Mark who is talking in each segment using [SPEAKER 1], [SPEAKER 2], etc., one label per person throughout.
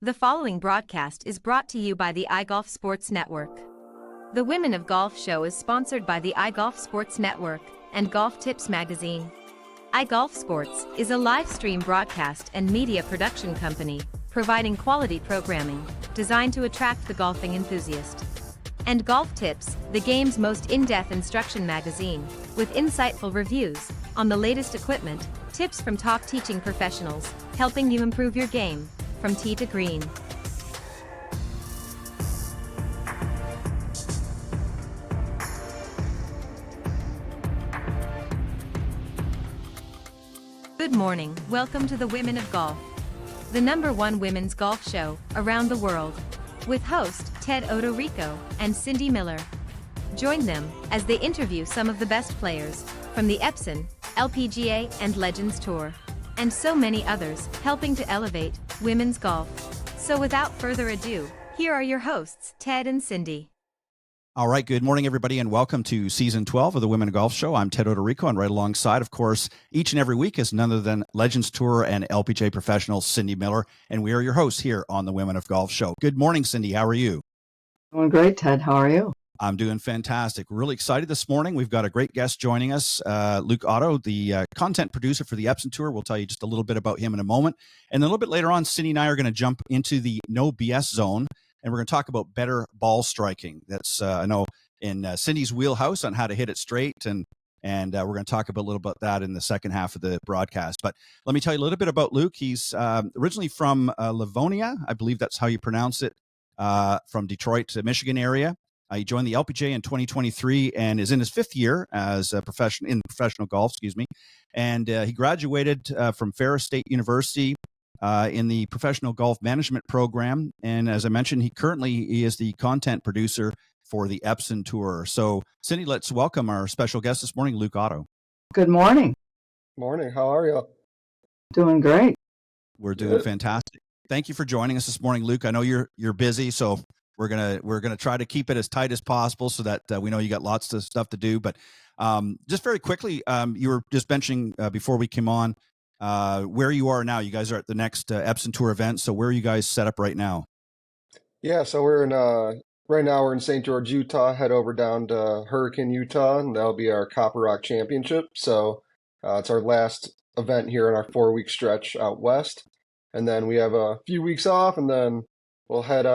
[SPEAKER 1] The following broadcast is brought to you by the iGolf Sports Network. The Women of Golf show is sponsored by the iGolf Sports Network and Golf Tips magazine. iGolf Sports is a live stream broadcast and media production company, providing quality programming designed to attract the golfing enthusiast. And Golf Tips, the game's most in-depth instruction magazine, with insightful reviews on the latest equipment, tips from top teaching professionals, helping you improve your game from tee to green. Good morning, welcome to the Women of Golf, the #1 women's golf show around the world, with host Ted Odorico and Cindy Miller. Join them as they interview some of the best players from the Epson, LPGA and Legends Tour, and so many others helping to elevate women's golf. So without further ado, here are your hosts, Ted and Cindy.
[SPEAKER 2] All right, good morning, everybody, and welcome to Season 12 of the Women of Golf Show. I'm Ted Odorico, and right alongside, of course, each and every week is none other than Legends Tour and LPGA professional Cindy Miller, and we are your hosts here on the Women of Golf Show. Good morning, Cindy. How are you?
[SPEAKER 3] Doing great, Ted. How are you?
[SPEAKER 2] I'm doing fantastic. We're really excited this morning. We've got a great guest joining us, Luke Otto, the content producer for the Epson Tour. We'll tell you just a little bit about him in a moment. And then a little bit later on, Cindy and I are going to jump into the no BS zone, and we're going to talk about better ball striking. That's, I know, in Cindy's wheelhouse on how to hit it straight, and we're going to talk a little about that in the second half of the broadcast. But let me tell you a little bit about Luke. He's originally from Livonia, I believe that's how you pronounce it, from Detroit, Michigan area. He joined the LPGA in 2023 and is in his 5th year as a professional golf, and he graduated from Ferris State University in the professional golf management program. And as I mentioned, he is the content producer for the Epson Tour. So, Cindy, let's welcome our special guest this morning, Luke Otto.
[SPEAKER 3] Good morning.
[SPEAKER 4] Morning. How are you?
[SPEAKER 3] Doing great.
[SPEAKER 2] We're doing fantastic. Thank you for joining us this morning, Luke. I know you're busy, so we're gonna try to keep it as tight as possible so that we know you got lots of stuff to do. But just very quickly, you were just mentioning before we came on where you are now. You guys are at the next Epson Tour event. So where are you guys set up right now?
[SPEAKER 4] Yeah, so we're in right now we're in St. George, Utah. Head over down to Hurricane, Utah, and that'll be our Copper Rock Championship. So it's our last event here in our 4-week stretch out west, and then we have a few weeks off, and then we'll head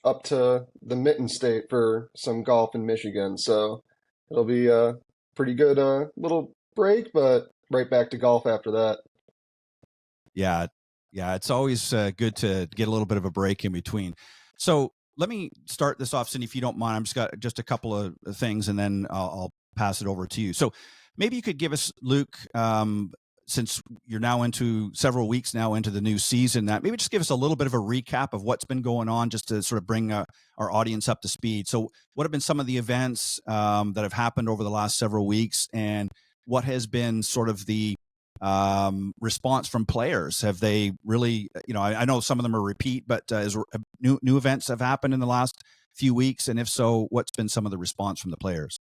[SPEAKER 4] up to the Mitten State for some golf in Michigan. So it'll be a pretty good little break, but right back to golf after that.
[SPEAKER 2] Yeah, it's always good to get a little bit of a break in between. So let me start this off, Cindy, if you don't mind. I'm just got just a couple of things, and then I'll pass it over to you. So maybe you could give us, Luke, since you're now into several weeks now into the new season, that maybe just give us a little bit of a recap of what's been going on, just to sort of bring our audience up to speed. So what have been some of the events that have happened over the last several weeks, and what has been sort of the response from players? Have they really, I know some of them are repeat, but new events have happened in the last few weeks, and if so, what's been some of the response from the players?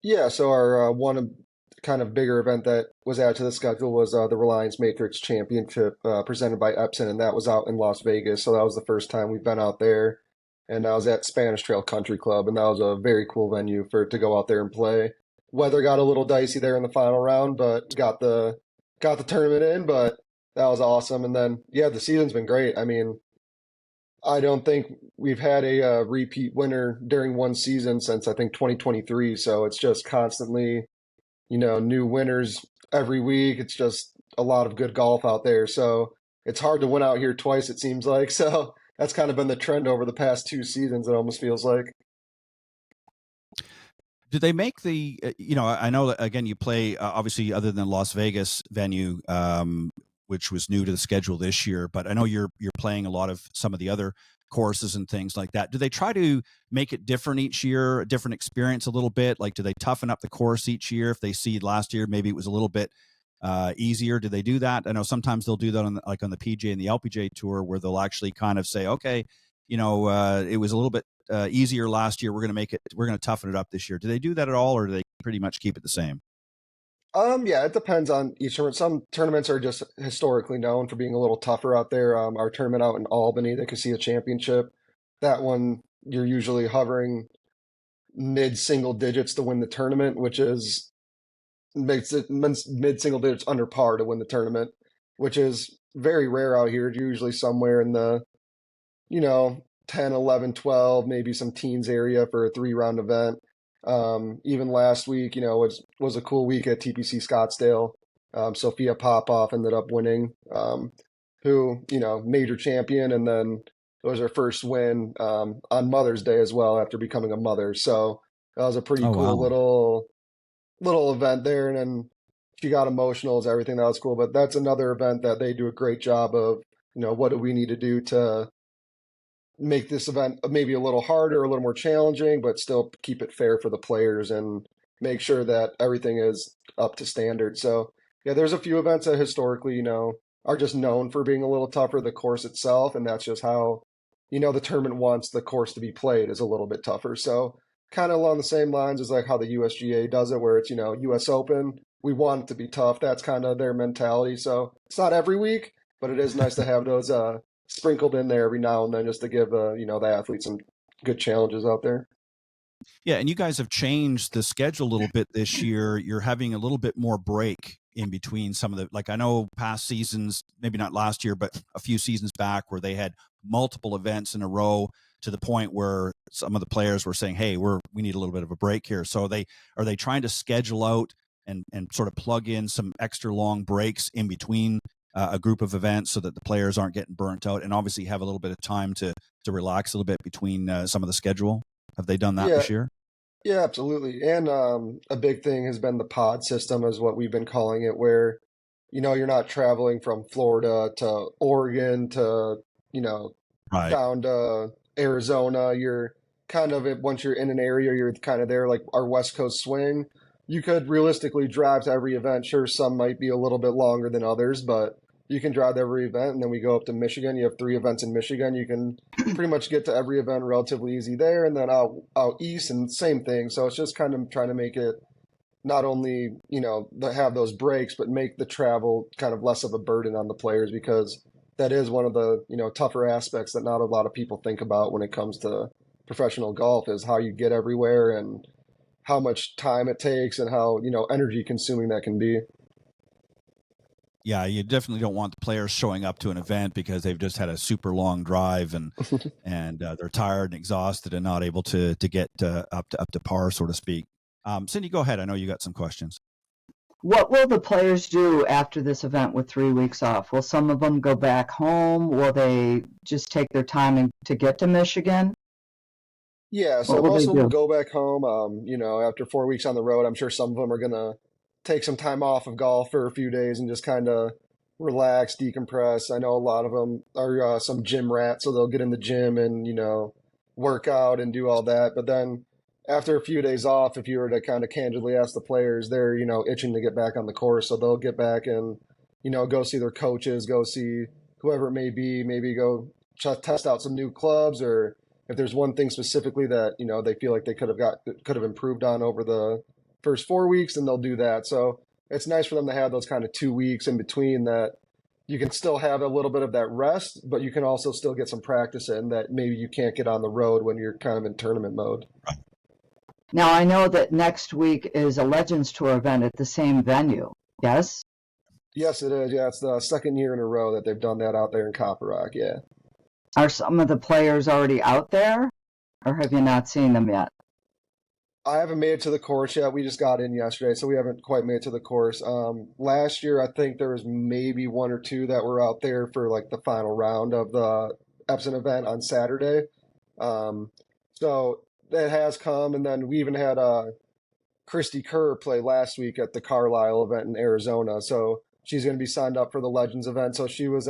[SPEAKER 4] Yeah, so our one kind of bigger event that was added to the schedule was the Reliance Matrix Championship presented by Epson, and that was out in Las Vegas. So that was the first time we've been out there, and I was at Spanish Trail Country Club, and that was a very cool venue to go out there and play. Weather got a little dicey there in the final round, but got the tournament in, but that was awesome. And then, yeah, the season's been great. I mean, I don't think we've had a repeat winner during one season since, I think, 2023. So it's just constantly, new winners every week. It's just a lot of good golf out there. So it's hard to win out here twice, it seems like. So that's kind of been the trend over the past 2 seasons, it almost feels like.
[SPEAKER 2] Did they make the, I know, again, you play, obviously, other than Las Vegas venue, which was new to the schedule this year, but I know you're playing a lot of some of the other courses and things like that. Do they try to make it different each year, a different experience a little bit? Like, do they toughen up the course each year? If they see last year, maybe it was a little bit easier. Do they do that? I know sometimes they'll do that on the PGA and the LPGA Tour, where they'll actually kind of say, okay, it was a little bit easier last year. We're going to toughen it up this year. Do they do that at all, or do they pretty much keep it the same?
[SPEAKER 4] Yeah, it depends on each tournament. Some tournaments are just historically known for being a little tougher out there. Our tournament out in Albany, the Casilla Championship, that one you're usually hovering mid single digits to win the tournament, which is makes it mid single digits under par to win the tournament, which is very rare out here. Usually somewhere in the, 10, 11, 12, maybe some teens area for a 3 round event. Even last week, was a cool week at TPC Scottsdale. Sophia Popoff ended up winning, who, major champion, and then it was her first win on Mother's Day as well after becoming a mother. So that was a pretty
[SPEAKER 2] Oh,
[SPEAKER 4] cool
[SPEAKER 2] wow.
[SPEAKER 4] little event there. And then she got emotional as everything. That was cool. But that's another event that they do a great job of, what do we need to do to make this event maybe a little harder, a little more challenging, but still keep it fair for the players and make sure that everything is up to standard. So, yeah, there's a few events that historically, are just known for being a little tougher, the course itself, and that's just how, the tournament wants the course to be played is a little bit tougher. So, kind of along the same lines as like how the USGA does it, where it's, US Open, we want it to be tough. That's kind of their mentality. So, it's not every week, but it is nice to have those sprinkled in there every now and then just to give the athletes some good challenges out there.
[SPEAKER 2] Yeah, and you guys have changed the schedule a little bit this year. You're having a little bit more break in between some of the, like I know past seasons, maybe not last year, but a few seasons back where they had multiple events in a row to the point where some of the players were saying, "Hey, we need a little bit of a break here." So are they trying to schedule out and sort of plug in some extra long breaks in between a group of events so that the players aren't getting burnt out and obviously have a little bit of time to relax a little bit between some of the schedule? Have they done that
[SPEAKER 4] Yeah,
[SPEAKER 2] this year?
[SPEAKER 4] yeah, absolutely. And a big thing has been the pod system, is what we've been calling it, where you're not traveling from Florida to Oregon to you know
[SPEAKER 2] Right.
[SPEAKER 4] down to Arizona. You're kind of, once you're in an area, you're kind of there. Like our West Coast swing, you could realistically drive to every event. Sure, some might be a little bit longer than others, but you can drive to every event. And then we go up to Michigan. You have 3 events in Michigan. You can pretty much get to every event relatively easy there. And then out east, and same thing. So it's just kind of trying to make it not only have those breaks, but make the travel kind of less of a burden on the players, because that is one of the tougher aspects that not a lot of people think about when it comes to professional golf, is how you get everywhere and how much time it takes and how energy consuming that can be.
[SPEAKER 2] Yeah, you definitely don't want the players showing up to an event because they've just had a super long drive and they're tired and exhausted and not able to get up to par, so to speak. Cindy, go ahead. I know you got some questions.
[SPEAKER 3] What will the players do after this event with 3 weeks off? Will some of them go back home? Will they just take their time to get to Michigan?
[SPEAKER 4] Yeah,
[SPEAKER 3] What
[SPEAKER 4] so
[SPEAKER 3] will they
[SPEAKER 4] most of them will
[SPEAKER 3] do?
[SPEAKER 4] go back home. After 4 weeks on the road, I'm sure some of them are gonna take some time off of golf for a few days and just kind of relax, decompress. I know a lot of them are some gym rats, so they'll get in the gym and work out and do all that. But then after a few days off, if you were to kind of candidly ask the players, they're itching to get back on the course, so they'll get back and go see their coaches, go see whoever it may be, maybe go test out some new clubs, or if there's one thing specifically that they feel like they could have improved on over the first 4 weeks, then they'll do that. So it's nice for them to have those kind of 2 weeks in between, that you can still have a little bit of that rest, but you can also still get some practice in that maybe you can't get on the road when you're kind of in tournament mode.
[SPEAKER 3] Now, I know that next week is a Legends Tour event at the same venue. Yes?
[SPEAKER 4] Yes, it is. Yeah, it's the second year in a row that they've done that out there in Copper Rock. Yeah.
[SPEAKER 3] Are some of the players already out there, or have you not seen them yet?
[SPEAKER 4] I haven't made it to the course yet. We just got in yesterday, so we haven't quite made it to the course. Last year, I think there was maybe one or two that were out there for like the final round of the Epson event on Saturday. So it has come, and then we even had Christy Kerr play last week at the Carlisle event in Arizona. So she's going to be signed up for the Legends event. So she was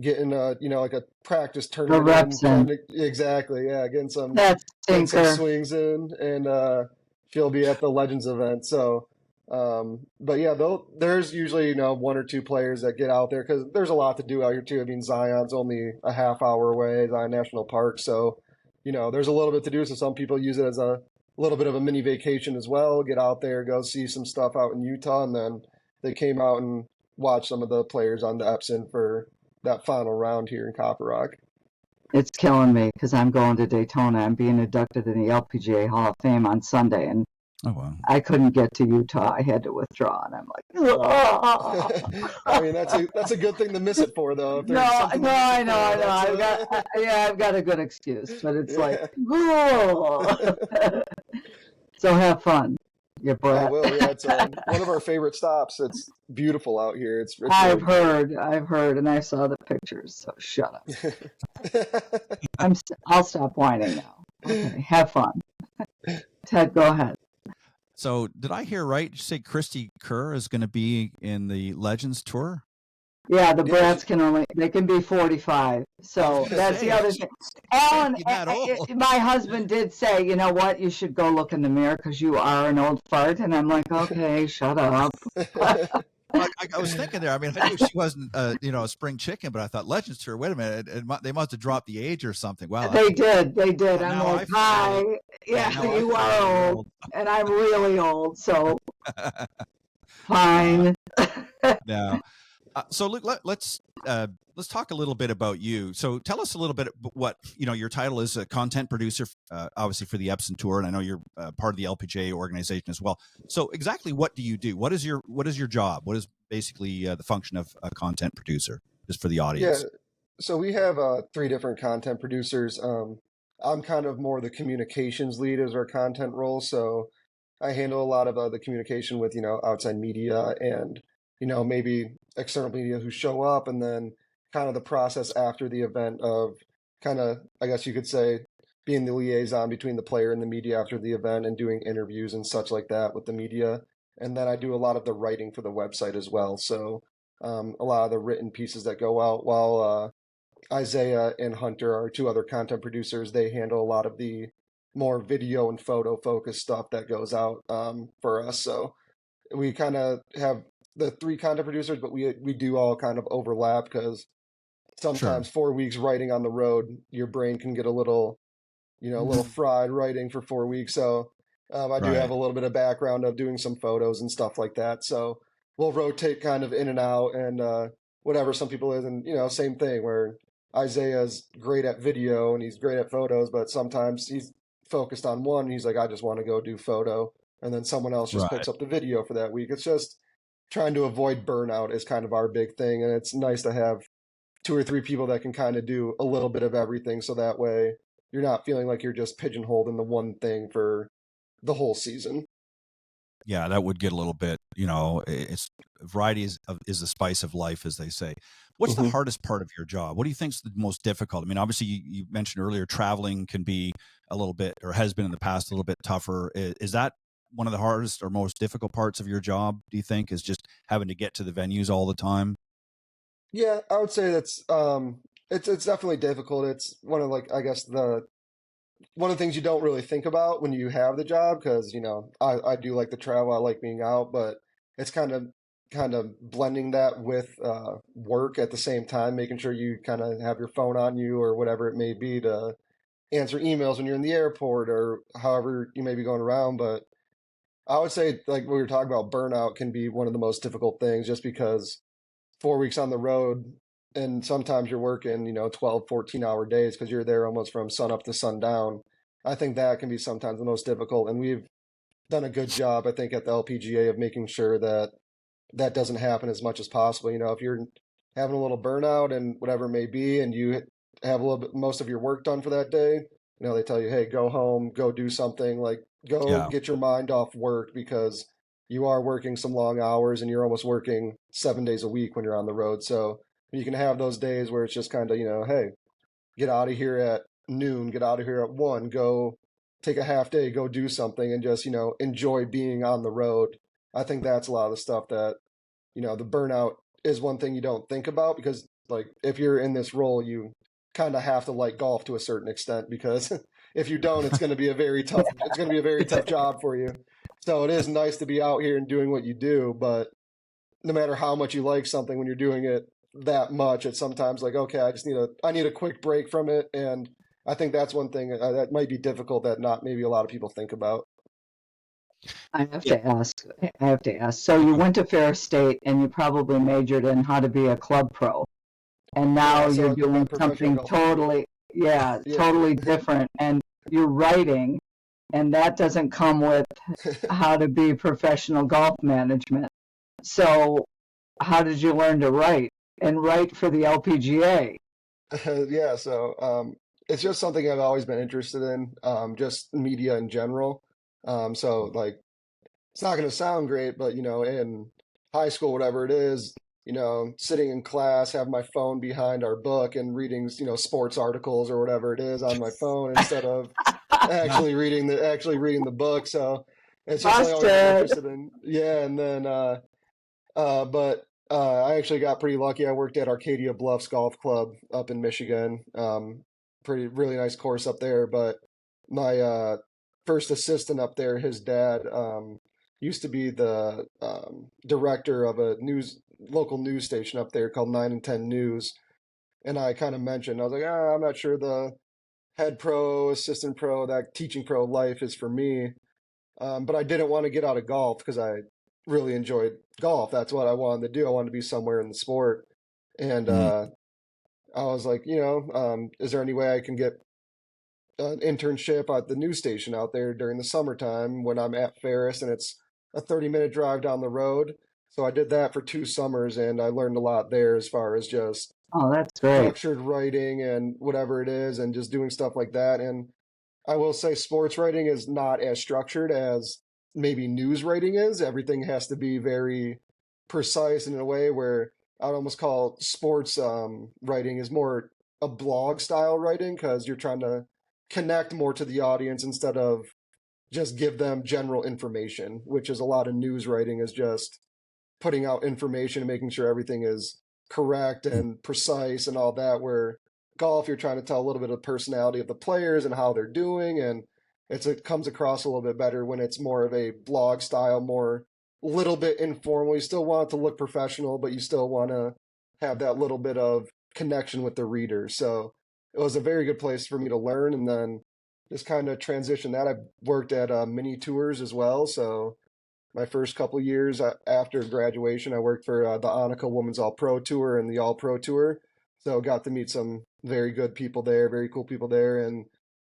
[SPEAKER 4] getting like a practice
[SPEAKER 3] The
[SPEAKER 4] tournament in,
[SPEAKER 3] reps
[SPEAKER 4] trying
[SPEAKER 3] in.
[SPEAKER 4] to, exactly, yeah,
[SPEAKER 3] That
[SPEAKER 4] getting some
[SPEAKER 3] stinker.
[SPEAKER 4] swings in, and she'll be at the Legends event. So but yeah, there's usually one or two players that get out there, because there's a lot to do out here too. I mean, Zion's only a half hour away, Zion National Park, so there's a little bit to do. So some people use it as a little bit of a mini vacation as well, get out there, go see some stuff out in Utah. And then they came out and watched some of the players on the Epson for that final round here in Copper Rock.
[SPEAKER 3] It's killing me because I'm going to Daytona. I'm being inducted in the LPGA Hall of Fame on Sunday, and
[SPEAKER 2] Oh, wow.
[SPEAKER 3] I couldn't get to Utah. I had to withdraw, and I'm like, oh.
[SPEAKER 4] I mean, that's a good thing to miss it for, though. If
[SPEAKER 3] No,
[SPEAKER 4] there's something to miss
[SPEAKER 3] I
[SPEAKER 4] it
[SPEAKER 3] know.
[SPEAKER 4] for,
[SPEAKER 3] I've got a good excuse, but it's like,
[SPEAKER 4] Yeah.
[SPEAKER 3] oh. So have fun, you
[SPEAKER 4] I
[SPEAKER 3] brat.
[SPEAKER 4] will. Yeah, it's one of our favorite stops. It's beautiful out here. It's
[SPEAKER 3] I've
[SPEAKER 4] really
[SPEAKER 3] heard, and I saw the pictures. So shut up.
[SPEAKER 4] cool.
[SPEAKER 3] I'll stop whining now. Okay, have fun. Ted, go ahead.
[SPEAKER 2] So did I hear right? Did you say Christy Kerr is going to be in the Legends Tour?
[SPEAKER 3] Yeah, the
[SPEAKER 4] Yeah,
[SPEAKER 3] brats they can be 45. So that's the other thing. Alan,
[SPEAKER 2] You're that old.
[SPEAKER 3] my husband did say, you know what, you should go look in the mirror because you are an old fart. And I'm like, okay, shut up.
[SPEAKER 2] I was thinking there. I mean, I knew she wasn't, a spring chicken, but I thought Legends Tour. Wait a minute, they must have dropped the age or something. Wow,
[SPEAKER 3] They did.
[SPEAKER 2] Well,
[SPEAKER 3] I'm
[SPEAKER 2] now I
[SPEAKER 3] like,
[SPEAKER 2] feel
[SPEAKER 3] hi.
[SPEAKER 2] old.
[SPEAKER 3] Yeah,
[SPEAKER 2] Now I
[SPEAKER 3] you
[SPEAKER 2] feel
[SPEAKER 3] are
[SPEAKER 2] really
[SPEAKER 3] old. And I'm really old. So fine.
[SPEAKER 2] Now, so Luke, let's talk a little bit about you. So tell us a little bit what your title is, a content producer, obviously for the Epson Tour, and I know you're part of the LPGA organization as well. So exactly what do you do? What is your job? What is basically the function of a content producer, just for the
[SPEAKER 4] Yeah,
[SPEAKER 2] audience?
[SPEAKER 4] so we have 3 different content producers. I'm kind of more the communications lead as our content role, so I handle a lot of the communication with outside media and maybe external media who show up, and then kind of the process after the event of kind of, I guess you could say, being the liaison between the player and the media after the event and doing interviews and such like that with the media. And then I do a lot of the writing for the website as well. So a lot of the written pieces that go out, while Isaiah and Hunter are 2 other content producers. They handle a lot of the more video and photo focused stuff that goes out for us. So we kind of have the 3 content producers, but we do all kind of overlap because
[SPEAKER 2] Sure.
[SPEAKER 4] sometimes 4 weeks writing on the road, your brain can get a little fried writing for 4 weeks. So I do have
[SPEAKER 2] Right.
[SPEAKER 4] a little bit of background of doing some photos and stuff like that. So we'll rotate kind of in and out and whatever some people is. And, same thing where Isaiah's great at video and he's great at photos, but sometimes he's focused on one. And he's like, I just want to go do photo. And then someone else just
[SPEAKER 2] Right.
[SPEAKER 4] picks up the video for that week. It's just trying to avoid burnout is kind of our big thing. And it's nice to have 2 or 3 people that can kind of do a little bit of everything. So that way you're not feeling like you're just pigeonholed in the one thing for the whole season.
[SPEAKER 2] Yeah, that would get a little bit, it's variety is the spice of life, as they say. What's the
[SPEAKER 4] Mhm.
[SPEAKER 2] hardest part of your job? What do you think is the most difficult? I mean, obviously you mentioned earlier traveling can be a little bit, or has been in the past, a little bit tougher. Is that one of the hardest or most difficult parts of your job, do you think, is just having to get to the venues all the time?
[SPEAKER 4] Yeah, I would say it's definitely difficult. It's one of, like, I guess one of the things you don't really think about when you have the job, because I do like the travel, I like being out, but it's kind of blending that with work at the same time, making sure you kind of have your phone on you or whatever it may be to answer emails when you're in the airport or however you may be going around. But I would say, like we were talking about, burnout can be one of the most difficult things, just because 4 weeks on the road, and sometimes you're working 12, 14-hour days because you're there almost from sun up to sundown. I think that can be sometimes the most difficult, and we've done a good job, I think, at the LPGA of making sure that that doesn't happen as much as possible. If you're having a little burnout and whatever it may be, and you have a little bit most of your work done for that day, they tell you, hey, go home, go do something, like go
[SPEAKER 2] Yeah.
[SPEAKER 4] get your mind off work, because you are working some long hours and you're almost working 7 days a week when you're on the road. So you can have those days where it's just kind of, hey, get out of here at noon, get out of here at 1, go take a half day, go do something, and just, enjoy being on the road. I think that's a lot of the stuff that, the burnout is one thing you don't think about, because, like, if you're in this role, you kind of have to like golf to a certain extent, because if you don't, it's going to be a very tough job for you. So it is nice to be out here and doing what you do, but no matter how much you like something, when you're doing it that much, it's sometimes like, okay, I need a quick break from it. And I think that's one thing that might be difficult that not maybe a lot of people think about.
[SPEAKER 3] I have
[SPEAKER 2] Yeah.
[SPEAKER 3] to ask. I have to ask. So you went to Ferris State and you probably majored in how to be a club pro, and now
[SPEAKER 4] Yeah,
[SPEAKER 3] you're
[SPEAKER 4] so
[SPEAKER 3] doing
[SPEAKER 4] professional
[SPEAKER 3] something
[SPEAKER 4] golf.
[SPEAKER 3] totally, yeah,
[SPEAKER 4] Yeah.
[SPEAKER 3] totally different, and you're writing, and that doesn't come with how to be professional golf management. So how did you learn to write and write for the LPGA?
[SPEAKER 4] Yeah, so it's just something I've always been interested in, just media in general. So like it's not going to sound great, but in high school, whatever it is, sitting in class, have my phone behind our book and reading, sports articles or whatever it is on my phone instead of actually reading the book. So it's just something I've always been
[SPEAKER 3] Busted.
[SPEAKER 4] interested in. Yeah, and then but I actually got pretty lucky. I worked at Arcadia Bluffs Golf Club up in Michigan. Pretty really nice course up there. But my first assistant up there, his dad, used to be the director of a local news station up there called 9 and 10 News. And I kind of mentioned, I was like, I'm not sure the head pro, assistant pro, that teaching pro life is for me. But I didn't want to get out of golf because I really enjoyed golf. That's what I wanted to do. I wanted to be somewhere in the sport. And
[SPEAKER 2] Mm.
[SPEAKER 4] I was like, is there any way I can get an internship at the news station out there during the summertime when I'm at Ferris and it's a 30-minute drive down the road? So I did that for 2 summers and I learned a lot there as far as just
[SPEAKER 3] Oh, that's great.
[SPEAKER 4] structured writing and whatever it is and just doing stuff like that. And I will say sports writing is not as structured as maybe news writing is. Everything has to be very precise in a way where I would almost call sports writing is more a blog style writing because you're trying to connect more to the audience instead of just give them general information, which is a lot of news writing is just putting out information and making sure everything is correct and precise and all that. Where golf, you're trying to tell a little bit of the personality of the players and how they're doing, and it comes across a little bit better when it's more of a blog style, more little bit informal. You still want it to look professional, but you still want to have that little bit of connection with the reader. So it was a very good place for me to learn, and then just kind of transition that. I worked at mini tours as well, so my first couple years after graduation, I worked for the Annika Women's All Pro Tour and the All Pro Tour. So got to meet some very good people there, very cool people there, and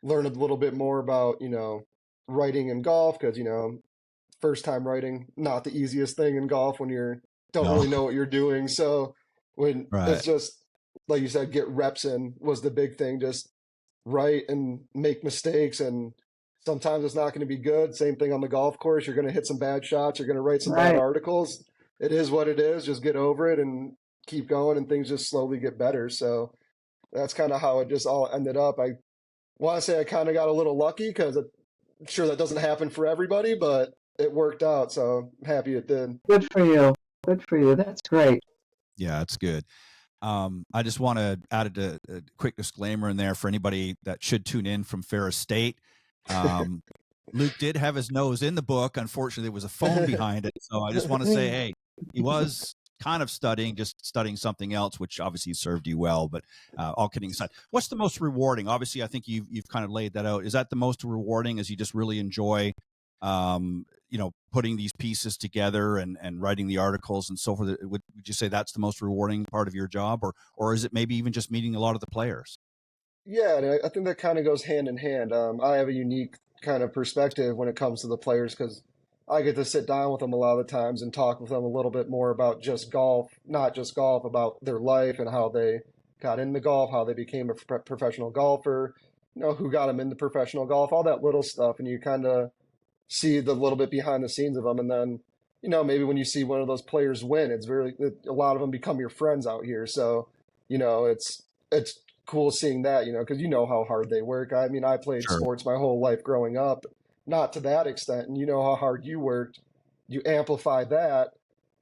[SPEAKER 4] learn a little bit more about, writing in golf because, first time writing, not the easiest thing in golf when you don't
[SPEAKER 2] No.
[SPEAKER 4] really know what you're doing. So when
[SPEAKER 2] Right.
[SPEAKER 4] it's just, like you said, get reps in was the big thing. Just write and make mistakes and sometimes it's not going to be good. Same thing on the golf course. You're going to hit some bad shots. You're going to write some bad
[SPEAKER 3] Right.
[SPEAKER 4] articles. It is what it is. Just get over it and keep going and things just slowly get better. So that's kind of how it just all ended up. I want to say I kind of got a little lucky because I'm sure that doesn't happen for everybody, but it worked out. So I'm happy it did.
[SPEAKER 3] Good for you. Good for you. That's great.
[SPEAKER 2] Yeah, it's good. I just want to add a quick disclaimer in there for anybody that should tune in from Ferris State. Luke did have his nose in the book. Unfortunately, there was a phone behind it. So I just want to say, hey, he was kind of just studying something else, which obviously served you well. But all kidding aside, what's the most rewarding? Obviously, I think you've kind of laid that out. Is that the most rewarding? As you just really enjoy, putting these pieces together and writing the articles and so forth? Would you say that's the most rewarding part of your job, or is it maybe even just meeting a lot of the players?
[SPEAKER 4] Yeah, and I think that kind of goes hand in hand. I have a unique kind of perspective when it comes to the players because I get to sit down with them a lot of the times and talk with them a little bit more about just golf, not just golf, about their life and how they got into golf, how they became a professional golfer, who got them into professional golf, all that little stuff. And you kind of see the little bit behind the scenes of them. And then, maybe when you see one of those players win, a lot of them become your friends out here. So, it's cool seeing that, because you know how hard they work. I mean, I played
[SPEAKER 2] Sure.
[SPEAKER 4] sports my whole life growing up, not to that extent. And you know how hard you worked. You amplify that,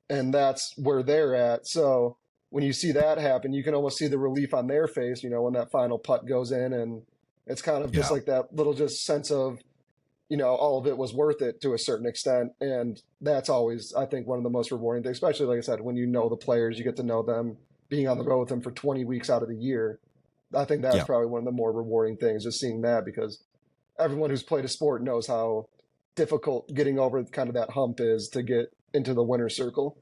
[SPEAKER 4] and that's where they're at. So when you see that happen, you can almost see the relief on their face, when that final putt goes in. And it's kind of just
[SPEAKER 2] Yeah.
[SPEAKER 4] like that little just sense of, all of it was worth it to a certain extent. And that's always, I think, one of the most rewarding things, especially, like I said, when you know the players, you get to know them, being on the road with them for 20 weeks out of the year. I think that's
[SPEAKER 2] Yeah.
[SPEAKER 4] probably one of the more rewarding things, just seeing that, because everyone who's played a sport knows how difficult getting over kind of that hump is to get into the winner's circle.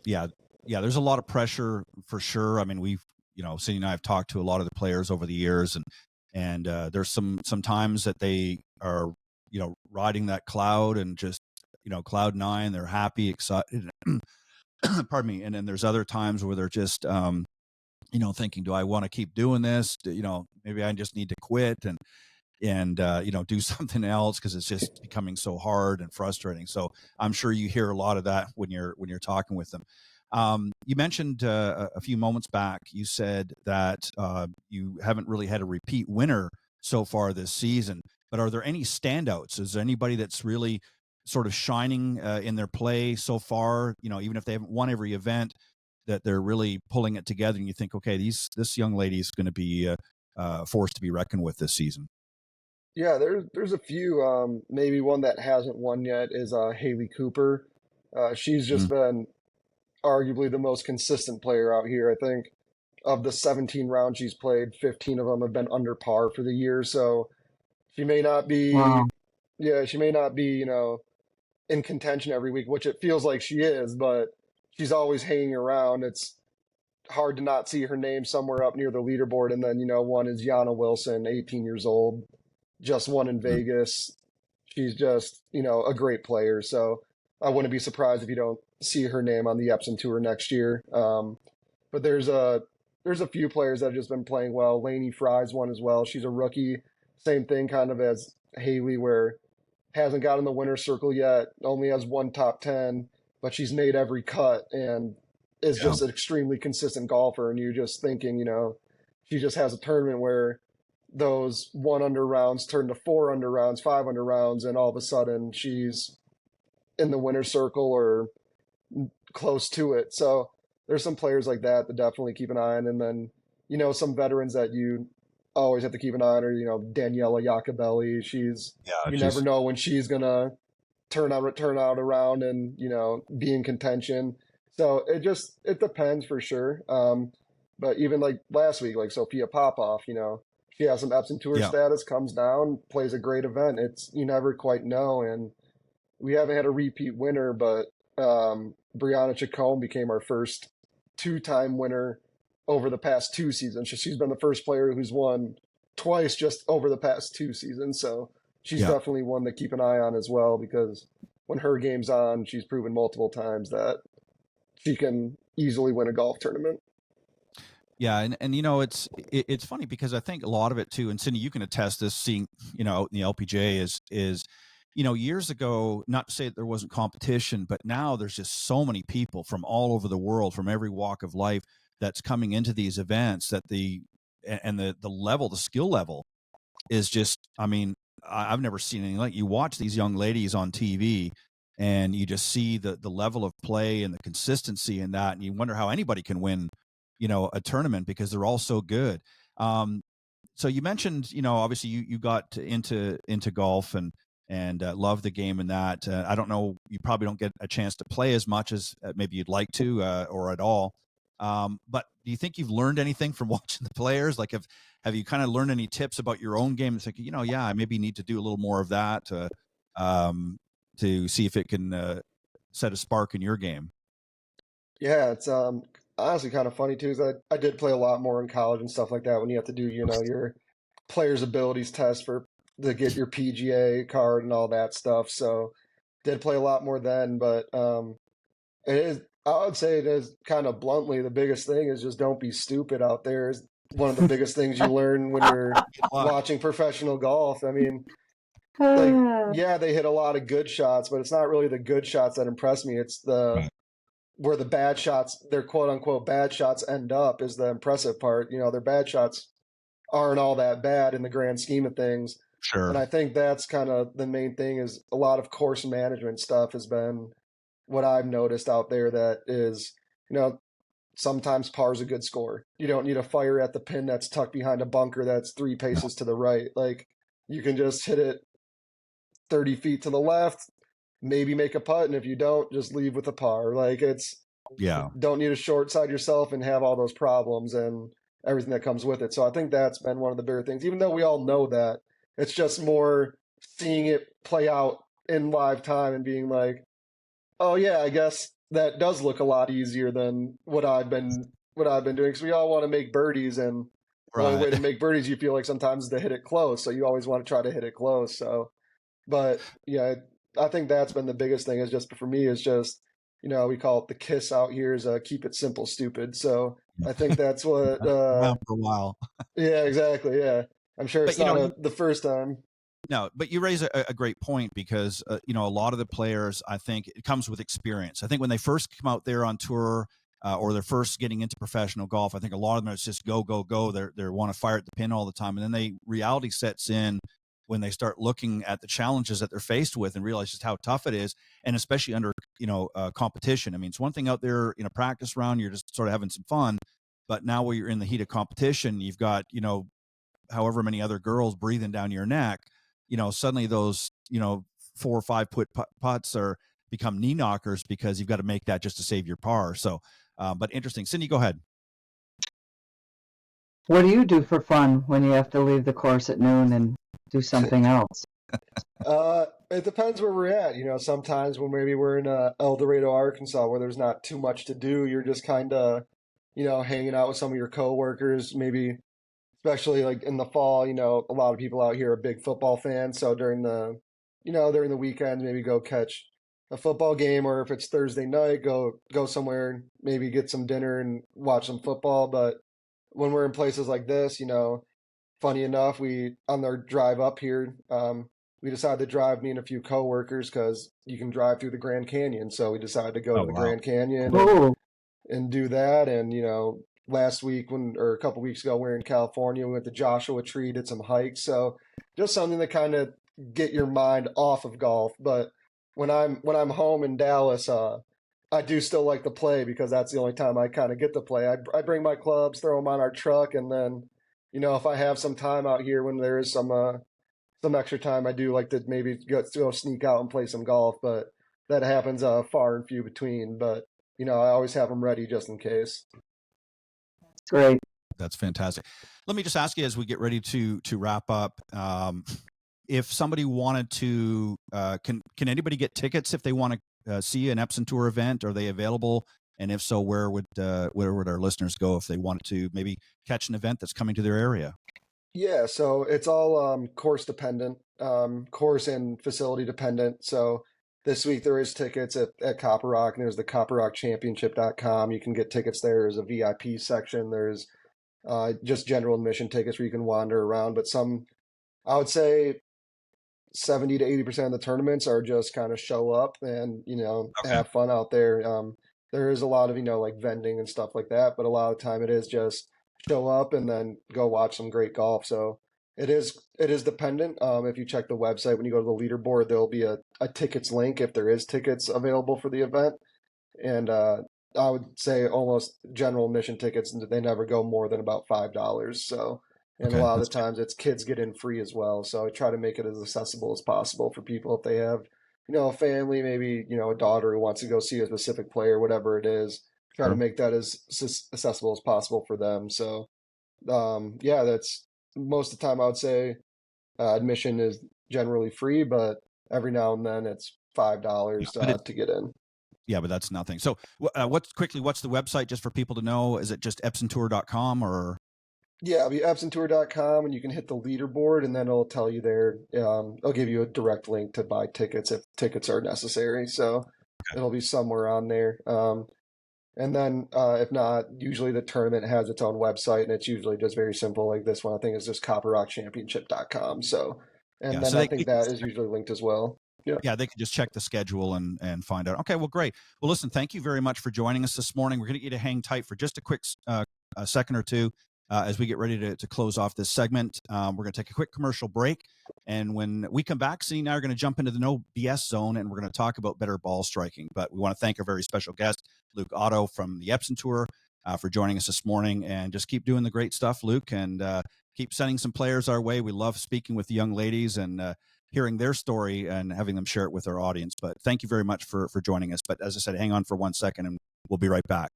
[SPEAKER 2] Yeah. Yeah. There's a lot of pressure for sure. I mean, Cindy and I have talked to a lot of the players over the years, and there's some times that they are, riding that cloud and just, cloud nine, they're happy, excited, pardon me. And then there's other times where they're just, thinking, do I want to keep doing this? Maybe I just need to quit and do something else, because it's just becoming so hard and frustrating. So I'm sure you hear a lot of that when you're talking with them. You mentioned a few moments back, you said that you haven't really had a repeat winner so far this season, but are there any standouts? Is there anybody that's really sort of shining in their play so far, even if they haven't won every event, that they're really pulling it together and you think, okay, this young lady is going to be a force to be reckoned with this season?
[SPEAKER 4] Yeah, there's a few. Maybe one that hasn't won yet is Haley Cooper. She's just been arguably the most consistent player out here. I think of the 17 rounds she's played, 15 of them have been under par for the year. So she may not be,
[SPEAKER 3] Wow.
[SPEAKER 4] yeah, she may not be, in contention every week, which it feels like she is, but she's always hanging around. It's hard to not see her name somewhere up near the leaderboard. And then, one is Yana Wilson, 18 years old, just won in Vegas. She's just, a great player. So I wouldn't be surprised if you don't see her name on the Epson Tour next year. But there's a few players that have just been playing well. Lainey Fry's one as well. She's a rookie. Same thing kind of as Haley, where hasn't got in the winner's circle yet, only has one top 10, but she's made every cut and is just an extremely consistent golfer. And you're just thinking, she just has a tournament where those 1 under rounds turn to 4 under rounds, 5 under rounds, and all of a sudden she's in the winner's circle or close to it. So there's some players like that definitely keep an eye on. And then, some veterans that you always have to keep an eye on are, Daniela Iacobelli. She's never know when she's going to turn out around and, be in contention. So it depends for sure. But even like last week, like Sophia Popov, she has some Epson Tour status, comes down, plays a great event. You never quite know. And we haven't had a repeat winner, but Brianna Chacon became our first 2-time winner over the past 2 seasons. She's been the first player who's won twice just over the past 2 seasons. So she's definitely one to keep an eye on as well, because when her game's on, she's proven multiple times that she can easily win a golf tournament.
[SPEAKER 2] Yeah, and it's funny because I think a lot of it too, and Cindy, you can attest this, seeing out in the LPGA is years ago, not to say that there wasn't competition, but now there's just so many people from all over the world, from every walk of life, that's coming into these events, that the skill level is just, I mean, I've never seen anything like. You watch these young ladies on TV and you just see the level of play and the consistency in that, and you wonder how anybody can win a tournament, because they're all so good. So you mentioned, obviously you got into golf and love the game, and that I don't know, you probably don't get a chance to play as much as maybe you'd like to, or at all. But do you think you've learned anything from watching the players? Like, have you kind of learned any tips about your own game? It's like, I maybe need to do a little more of that to see if it can set a spark in your game.
[SPEAKER 4] Yeah, it's honestly kind of funny too, is I did play a lot more in college and stuff like that, when you have to do, your players' abilities test to get your PGA card and all that stuff. So did play a lot more then, but I would say it is kind of bluntly, the biggest thing is just don't be stupid out there. Is one of the biggest things you learn when you're watching professional golf. I mean, they hit a lot of good shots, but it's not really the good shots that impress me. It's where the bad shots, their quote unquote bad shots, end up is the impressive part. Their bad shots aren't all that bad in the grand scheme of things.
[SPEAKER 2] Sure.
[SPEAKER 4] And I think that's kind of the main thing, is a lot of course management stuff has been what I've noticed out there. That is, sometimes par's a good score. You don't need to fire at the pin that's tucked behind a bunker that's 3 paces to the right. Like, you can just hit it 30 feet to the left, maybe make a putt, and if you don't, just leave with a par. Like, don't need to short side yourself and have all those problems and everything that comes with it. So I think that's been one of the bigger things, even though we all know that. It's just more seeing it play out in live time and being like, oh yeah, I guess that does look a lot easier than what I've been doing. Because we all want to make birdies, and the only way
[SPEAKER 2] Right.
[SPEAKER 4] to make birdies, you feel like sometimes is to hit it close. So you always want to try to hit it close. So, but yeah, I think that's been the biggest thing. Is just for me is just we call it the kiss out here is keep it simple, stupid. So I think that's what.
[SPEAKER 2] Around for a while.
[SPEAKER 4] Yeah, exactly. Yeah, I'm sure
[SPEAKER 2] But
[SPEAKER 4] it's not the first time.
[SPEAKER 2] no, but you raise a great point because a lot of the players, I think it comes with experience. I think when they first come out there on tour or they're first getting into professional golf, I think a lot of them it's just go go go. They want to fire at the pin all the time, and then reality sets in when they start looking at the challenges that they're faced with and realize just how tough it is, and especially under competition. I mean, it's one thing out there in a practice round, you're just sort of having some fun, but now when you're in the heat of competition, you've got however many other girls breathing down your neck. Suddenly those 4 or 5 putts are become knee knockers because you've got to make that just to save your par. So, but interesting. Cindy, go ahead.
[SPEAKER 3] What do you do for fun when you have to leave the course at noon and do something else?
[SPEAKER 4] It depends where we're at. Sometimes when maybe we're in El Dorado, Arkansas, where there's not too much to do, you're just kind of, hanging out with some of your coworkers. Maybe, especially like in the fall, a lot of people out here are big football fans. So during the weekends, maybe go catch a football game, or if it's Thursday night, go somewhere, maybe get some dinner and watch some football. But when we're in places like this, funny enough, we on our drive up here, we decided to drive me and a few coworkers because you can drive through the Grand Canyon. So we decided to go to
[SPEAKER 2] Oh,
[SPEAKER 4] the
[SPEAKER 2] wow.
[SPEAKER 4] Grand Canyon
[SPEAKER 3] Oh,
[SPEAKER 4] and do that. And last week or a couple weeks ago, we were in California. We went to Joshua Tree, did some hikes. So just something to kind of get your mind off of golf. But when I'm home in Dallas, I do still like to play because that's the only time I kind of get to play. I bring my clubs, throw them on our truck, and then if I have some time out here when there is some extra time, I do like to maybe go sneak out and play some golf. But that happens far and few between. But I always have them ready just in case.
[SPEAKER 3] great.
[SPEAKER 2] That's fantastic. Let me just ask you as we get ready to wrap up. If somebody wanted to, can anybody get tickets if they want to see an Epson Tour event? Are they available? And if so, where would our listeners go if they wanted to maybe catch an event that's coming to their area?
[SPEAKER 4] Yeah, so it's all course dependent, course and facility dependent. So this week there is tickets at Copper Rock, and there's the copperrockchampionship.com. You can get tickets there. There's a VIP section. There's just general admission tickets where you can wander around. But I would say 70 to 80% of the tournaments are just kind of show up and,
[SPEAKER 2] Okay.
[SPEAKER 4] have fun out there. There is a lot of, like vending and stuff like that, but a lot of the time it is just show up and then go watch some great golf. So it is dependent. If you check the website, when you go to the leaderboard, there'll be a tickets link if there is tickets available for the event. And I would say almost general admission tickets, they never go more than about $5. So, and a
[SPEAKER 2] Okay,
[SPEAKER 4] lot of
[SPEAKER 2] that's
[SPEAKER 4] the times it's kids get in free as well. So I try to make it as accessible as possible for people if they have, a family, maybe, a daughter who wants to go see a specific player, whatever it is, try to
[SPEAKER 2] sure.
[SPEAKER 4] make that as accessible as possible for them. So, yeah, that's most of the time I would say admission is generally free, but every now and then it's $5
[SPEAKER 2] But
[SPEAKER 4] to get in.
[SPEAKER 2] yeah, but that's nothing. So, what's the website just for people to know? Is it just epsontour.com or?
[SPEAKER 4] Yeah, it'll be epsontour.com, and you can hit the leaderboard, and then it'll tell you there. It'll give you a direct link to buy tickets if tickets are necessary. So it'll be somewhere on there. And then if not, usually the tournament has its own website, and it's usually just very simple. Like this one, I think is just copperrockchampionship.com. So, and
[SPEAKER 2] Yeah,
[SPEAKER 4] then
[SPEAKER 2] so
[SPEAKER 4] I think that is usually linked as well. Yeah.
[SPEAKER 2] yeah, they can just check the schedule and find out. Okay, well, great. Well, listen, thank you very much for joining us this morning. We're going to get you to hang tight for just a quick a second or two as we get ready to close off this segment. We're going to take a quick commercial break. And when we come back, Cindy and I are going to jump into the no BS zone, and we're going to talk about better ball striking. But we want to thank our very special guest, Luke Otto from the Epson Tour, for joining us this morning. And just keep doing the great stuff, Luke, and keep sending some players our way. We love speaking with the young ladies and hearing their story and having them share it with our audience. But thank you very much for joining us. But as I said, hang on for 1 second and we'll be right back.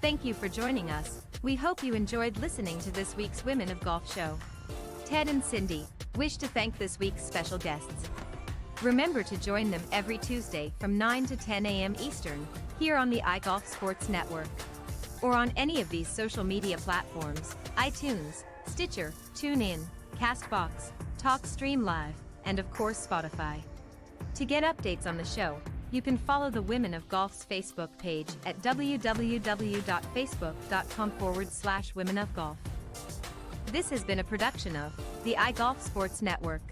[SPEAKER 1] Thank you for joining us. We hope you enjoyed listening to this week's Women of Golf show. Ted and Cindy wish to thank this week's special guests. Remember to join them every Tuesday from 9 to 10 a.m. Eastern, here on the iGolf Sports Network, or on any of these social media platforms: iTunes, Stitcher, TuneIn, Castbox, TalkStream Live, and of course Spotify. To get updates on the show, you can follow the Women of Golf's Facebook page at www.facebook.com/womenofgolf. This has been a production of the iGolf Sports Network.